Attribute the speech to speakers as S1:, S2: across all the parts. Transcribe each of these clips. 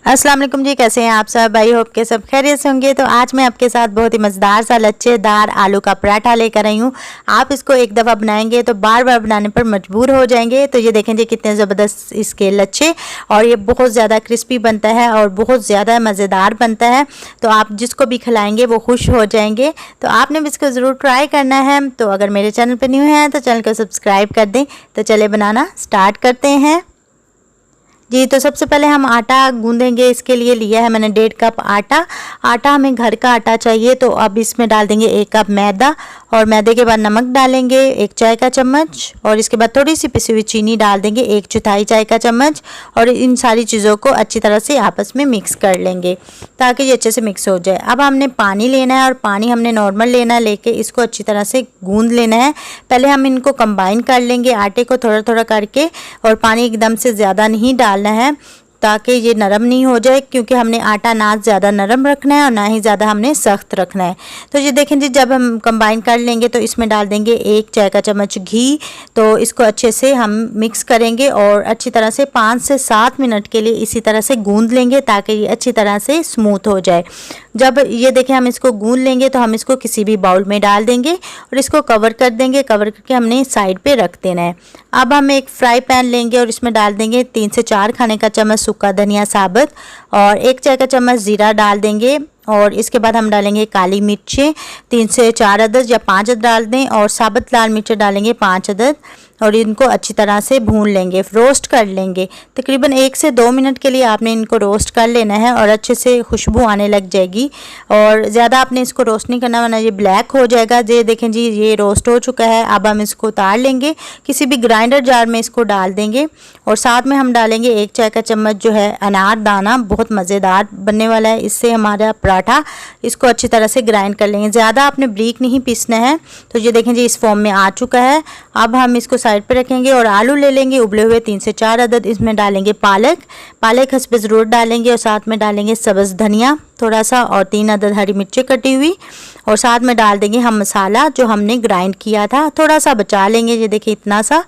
S1: अस्सलाम वालेकुम जी, कैसे हैं आप सब। आई होप के सब खैरियत से होंगे। तो आज मैं आपके साथ बहुत ही मज़ेदार सा लच्छेदार आलू का पराठा लेकर आई हूँ। आप इसको एक दफ़ा बनाएंगे तो बार बार बनाने पर मजबूर हो जाएंगे। तो ये देखें जी कितने ज़बरदस्त इसके लच्छे, और ये बहुत ज़्यादा क्रिस्पी बनता है और बहुत ज़्यादा मज़ेदार बनता है। तो आप जिसको भी खिलाएंगे वो खुश हो जाएंगे। तो आपने भी इसको ज़रूर ट्राई करना है। तो अगर मेरे चैनल पर न्यू हैं तो चैनल को सब्सक्राइब कर दें। तो चले बनाना स्टार्ट करते हैं जी। तो सबसे पहले हम आटा गूंदेंगे। इसके लिए लिया है मैंने 1.5 कप आटा। आटा हमें घर का आटा चाहिए। तो अब इसमें डाल देंगे 1 कप मैदा, और मैदे के बाद नमक डालेंगे 1 चाय का चम्मच, और इसके बाद थोड़ी सी पिसी हुई चीनी डाल देंगे 1/4 चाय का चम्मच। और इन सारी चीज़ों को अच्छी तरह से आपस में मिक्स कर लेंगे ताकि ये अच्छे से मिक्स हो जाए। अब हमने पानी लेना है, और पानी हमने नॉर्मल लेना है, लेके इसको अच्छी तरह से गूंद लेना है। पहले हम इनको कंबाइन कर लेंगे आटे को थोड़ा थोड़ा करके, और पानी एकदम से ज़्यादा नहीं डालना है ताकि ये नरम नहीं हो जाए, क्योंकि हमने आटा ना ज़्यादा नरम रखना है और ना ही ज़्यादा हमने सख्त रखना है। तो ये देखें जी, जब हम कंबाइन कर लेंगे तो इसमें डाल देंगे 1 चाय का चम्मच घी। तो इसको अच्छे से हम मिक्स करेंगे और अच्छी तरह से 5 से 7 मिनट के लिए इसी तरह से गूंद लेंगे ताकि ये अच्छी तरह से स्मूथ हो जाए। जब ये देखें हम इसको गूंद लेंगे तो हम इसको किसी भी बाउल में डाल देंगे और इसको कवर कर देंगे। कवर करके हमने साइड पे रख देना है। अब हम एक फ्राई पैन लेंगे और इसमें डाल देंगे 3 से 4 खाने का चम्मच सूखा धनिया साबुत, और 1 चाय का चम्मच ज़ीरा डाल देंगे। और इसके बाद हम डालेंगे काली मिर्चें 3 से 4 अदद या 5 अदद डाल दें, और साबुत लाल मिर्चें डालेंगे 5 अदद, और इनको अच्छी तरह से भून लेंगे, रोस्ट कर लेंगे। तकरीबन 1 से 2 मिनट के लिए आपने इनको रोस्ट कर लेना है, और अच्छे से खुशबू आने लग जाएगी। और ज़्यादा आपने इसको रोस्ट नहीं करना वरना ये ब्लैक हो जाएगा। ये देखें जी, ये रोस्ट हो चुका है। अब हम इसको उतार लेंगे, किसी भी ग्राइंडर जार में इसको डाल देंगे, और साथ में हम डालेंगे 1 चाय का चम्मच जो है अनार दाना। बहुत मज़ेदार बनने वाला है इससे हमारा पराठा। इसको अच्छी तरह से ग्राइंड कर लेंगे, ज़्यादा आपने बारीक नहीं पीसना है। तो ये देखें जी, इस फॉर्म में आ चुका है। अब हम इसको साइड पे रखेंगे और आलू ले लेंगे उबले हुए 3 से 4 अदद। इसमें डालेंगे पालक हस्बे ज़रूरत डालेंगे, और साथ में डालेंगे सब्ज़ धनिया थोड़ा सा, और 3 अदद हरी मिर्चें कटी हुई, और साथ में डाल देंगे हम मसाला जो हमने ग्राइंड किया था, थोड़ा सा बचा लेंगे। ये देखिए इतना सा।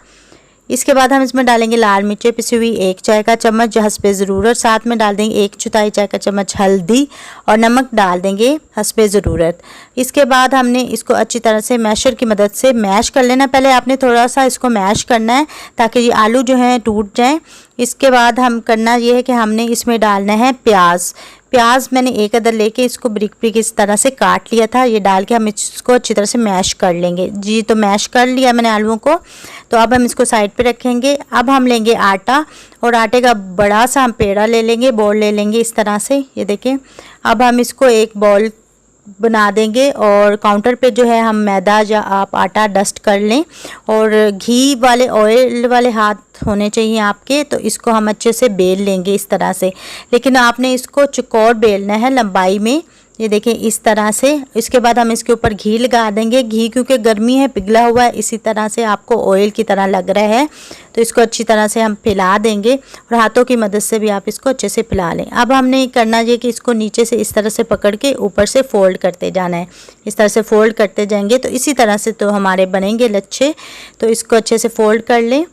S1: इसके बाद हम इसमें डालेंगे लाल मिर्चें पिसी हुई 1 चाय का चम्मच हस्बे ज़रूरत। साथ में डाल देंगे 1/4 चाय का चम्मच हल्दी, और नमक डाल देंगे हस्बे ज़रूरत। इसके बाद हमने इसको अच्छी तरह से मैशर की मदद से मैश कर लेना। पहले आपने थोड़ा सा इसको मैश करना है ताकि ये आलू जो हैं टूट जाएं। इसके बाद हम करना ये है कि हमने इसमें डालना है प्याज मैंने 1 अदद लेके इसको ब्रिक ब्रिक इस तरह से काट लिया था। ये डाल के हम इसको अच्छी तरह से मैश कर लेंगे जी। तो मैश कर लिया मैंने आलूओं को। तो अब हम इसको साइड पे रखेंगे। अब हम लेंगे आटा, और आटे का बड़ा सा हम पेड़ा ले लेंगे, बॉल ले लेंगे इस तरह से। ये देखें, अब हम इसको एक बॉल बना देंगे, और काउंटर पे जो है हम मैदा या आप आटा डस्ट कर लें, और घी वाले ऑयल वाले हाथ होने चाहिए आपके। तो इसको हम अच्छे से बेल लेंगे इस तरह से, लेकिन आपने इसको चौकोर बेलना है लंबाई में। ये देखें इस तरह से। इसके बाद हम इसके ऊपर घी लगा देंगे। घी क्योंकि गर्मी है पिघला हुआ है, इसी तरह से आपको ऑयल की तरह लग रहा है। तो इसको अच्छी तरह से हम फैला देंगे, और हाथों की मदद से भी आप इसको अच्छे से फैला लें। अब हमने करना ये कि इसको नीचे से इस तरह से पकड़ के ऊपर से फोल्ड करते जाना है। इस तरह से फोल्ड करते जाएंगे तो इसी तरह से तो हमारे बनेंगे लच्छे। तो इसको अच्छे से फोल्ड कर लें।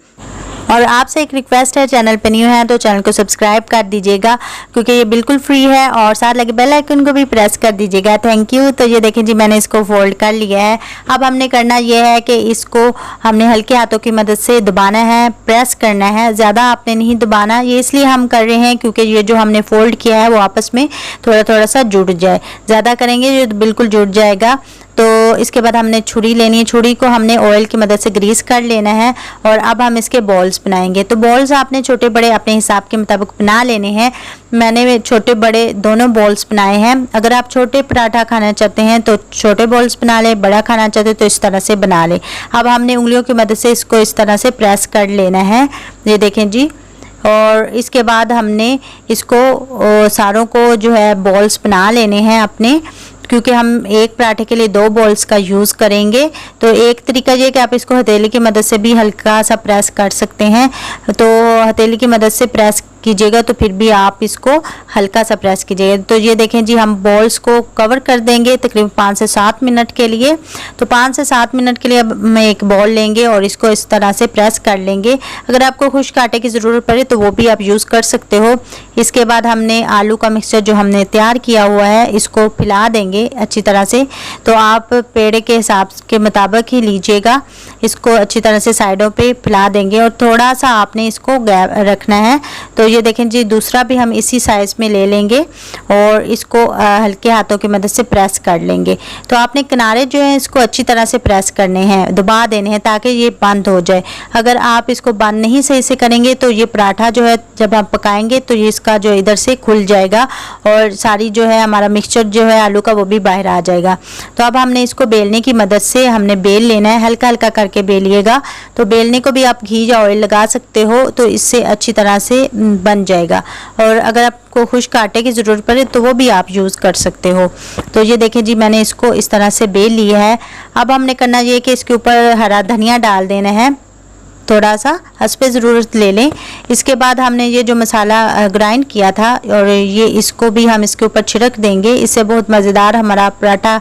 S1: और आपसे एक रिक्वेस्ट है, चैनल पे न्यू है तो चैनल को सब्सक्राइब कर दीजिएगा, क्योंकि ये बिल्कुल फ्री है, और साथ लगे बेल आइकन को भी प्रेस कर दीजिएगा। Thank you. तो ये देखें जी, मैंने इसको फोल्ड कर लिया है। अब हमने करना ये है कि इसको हमने हल्के हाथों की मदद से दबाना है, प्रेस करना है। ज़्यादा आपने नहीं दबाना। ये इसलिए हम कर रहे हैं क्योंकि ये जो हमने फोल्ड किया है वो आपस में थोड़ा थोड़ा सा जुड़ जाए। ज़्यादा करेंगे ये बिल्कुल जुड़ जाएगा। तो इसके बाद हमने छुरी लेनी है। छुरी को हमने ऑयल की मदद से ग्रीस कर लेना है, और अब हम इसके बॉल्स बनाएंगे। तो बॉल्स आपने छोटे बड़े अपने हिसाब के मुताबिक बना लेने हैं। मैंने छोटे बड़े दोनों बॉल्स बनाए हैं। अगर आप छोटे पराठा खाना चाहते हैं तो छोटे बॉल्स बना लें, बड़ा खाना चाहते हैं तो इस तरह से बना लें। अब हमने उंगलियों की मदद से इसको इस तरह से प्रेस कर लेना है। ये देखें जी। और इसके बाद हमने इसको सारों को जो है बॉल्स बना लेने हैं अपने, क्योंकि हम एक पराठे के लिए 2 बॉल्स का यूज़ करेंगे। तो एक तरीका ये कि आप इसको हथेली की मदद से भी हल्का सा प्रेस कर सकते हैं। तो हथेली की मदद से प्रेस कीजिएगा तो फिर भी आप इसको हल्का सा प्रेस कीजिएगा। तो ये देखें जी, हम बॉल्स को कवर कर देंगे तकरीबन 5 से 7 मिनट के लिए। तो 5 से 7 मिनट के लिए अब हम एक बॉल लेंगे और इसको इस तरह से प्रेस कर लेंगे। अगर आपको खुश्क आटे की ज़रूरत पड़े तो वो भी आप यूज़ कर सकते हो। इसके बाद हमने आलू का मिक्सचर जो हमने तैयार किया हुआ है इसको फैला देंगे अच्छी तरह से। तो आप पेड़े के हिसाब के मुताबिक ही लीजिएगा। इसको अच्छी तरह से साइडों पे फैला देंगे और थोड़ा सा आपने इसको गैप रखना है। तो ये देखें जी, दूसरा भी हम इसी साइज़ में ले लेंगे और इसको हल्के हाथों की मदद से प्रेस कर लेंगे। तो आपने किनारे जो है इसको अच्छी तरह से प्रेस करने हैं, दबा देने हैं ताकि ये बंद हो जाए। अगर आप इसको बंद नहीं सही से करेंगे तो ये पराठा जो है जब आप पकाएंगे तो ये इसका जो इधर से खुल जाएगा और सारी जो है हमारा मिक्सचर जो है आलू का वो भी बाहर आ जाएगा। तो अब हमने इसको बेलने की मदद से हमने बेल लेना है, हल्का हल्का करके बेलिएगा। तो बेलने को भी आप घी या ऑयल लगा सकते हो तो इससे अच्छी तरह से बन जाएगा। और अगर आपको खुश्क आटे की ज़रूरत पड़े तो वो भी आप यूज़ कर सकते हो। तो ये देखें जी, मैंने इसको इस तरह से बेल लिया है। अब हमने करना ये कि इसके ऊपर हरा धनिया डाल देना है, थोड़ा सा हंसपे ज़रूरत ले लें। इसके बाद हमने ये जो मसाला ग्राइंड किया था और ये इसको भी हम इसके ऊपर छिड़क देंगे। इससे बहुत मज़ेदार हमारा पराठा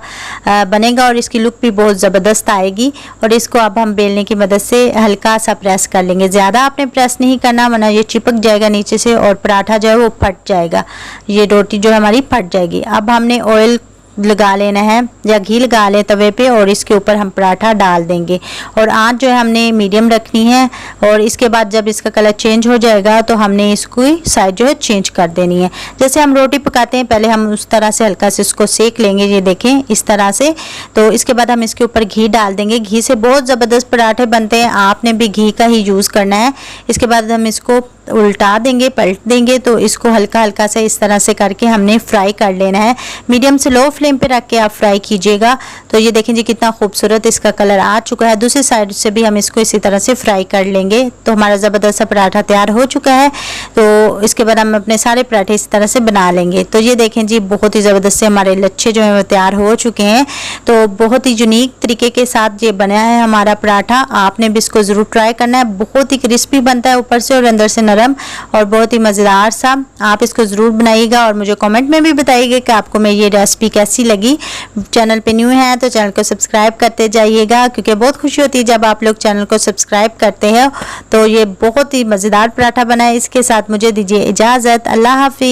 S1: बनेगा और इसकी लुक भी बहुत ज़बरदस्त आएगी। और इसको अब हम बेलने की मदद से हल्का सा प्रेस कर लेंगे। ज़्यादा आपने प्रेस नहीं करना वरना ये चिपक जाएगा नीचे से और पराठा जो है वो फट जाएगा, ये रोटी जो है हमारी फट जाएगी। अब हमने ऑयल लगा लेना है या घी लगा लें तवे पे और इसके ऊपर हम पराठा डाल देंगे और आंच जो है हमने मीडियम रखनी है। और इसके बाद जब इसका कलर चेंज हो जाएगा तो हमने इसको साइड जो है चेंज कर देनी है। जैसे हम रोटी पकाते हैं पहले हम उस तरह से हल्का से इसको सेक लेंगे, ये देखें इस तरह से। तो इसके बाद हम इसके ऊपर घी डाल देंगे। घी से बहुत ज़बरदस्त पराठे बनते हैं, आपने भी घी का ही यूज़ करना है। इसके बाद हम इसको उल्टा देंगे, पलट देंगे। तो इसको हल्का हल्का से इस तरह से करके हमने फ्राई कर लेना है। मीडियम से लो फ्लेम पे रख के आप फ्राई कीजिएगा। तो ये देखें जी, कितना खूबसूरत इसका कलर आ चुका है। दूसरी साइड से भी हम इसको इसी तरह से फ्राई कर लेंगे। तो हमारा ज़बरदस्त सा पराठा तैयार हो चुका है। तो इसके बाद हम अपने सारे पराठे इस तरह से बना लेंगे। तो ये देखें जी, बहुत ही ज़बरदस्त से हमारे लच्छे जो हैं वो तैयार हो चुके हैं। तो बहुत ही यूनिक तरीके के साथ ये बना है हमारा पराठा। आपने भी इसको ज़रूर ट्राई करना है। बहुत ही क्रिस्पी बनता है ऊपर से और अंदर से नरम और बहुत ही मज़ेदार सा। आप इसको ज़रूर बनाइएगा और मुझे कमेंट में भी बताइएगा कि आपको मेरी ये रेसिपी कैसी लगी। चैनल पे न्यू है तो चैनल को सब्सक्राइब करते जाइएगा क्योंकि बहुत खुशी होती है जब आप लोग चैनल को सब्सक्राइब करते हैं। तो ये बहुत ही मज़ेदार पराठा बना है। इसके साथ मुझे दीजिए इजाज़त। अल्लाह हाफिज़।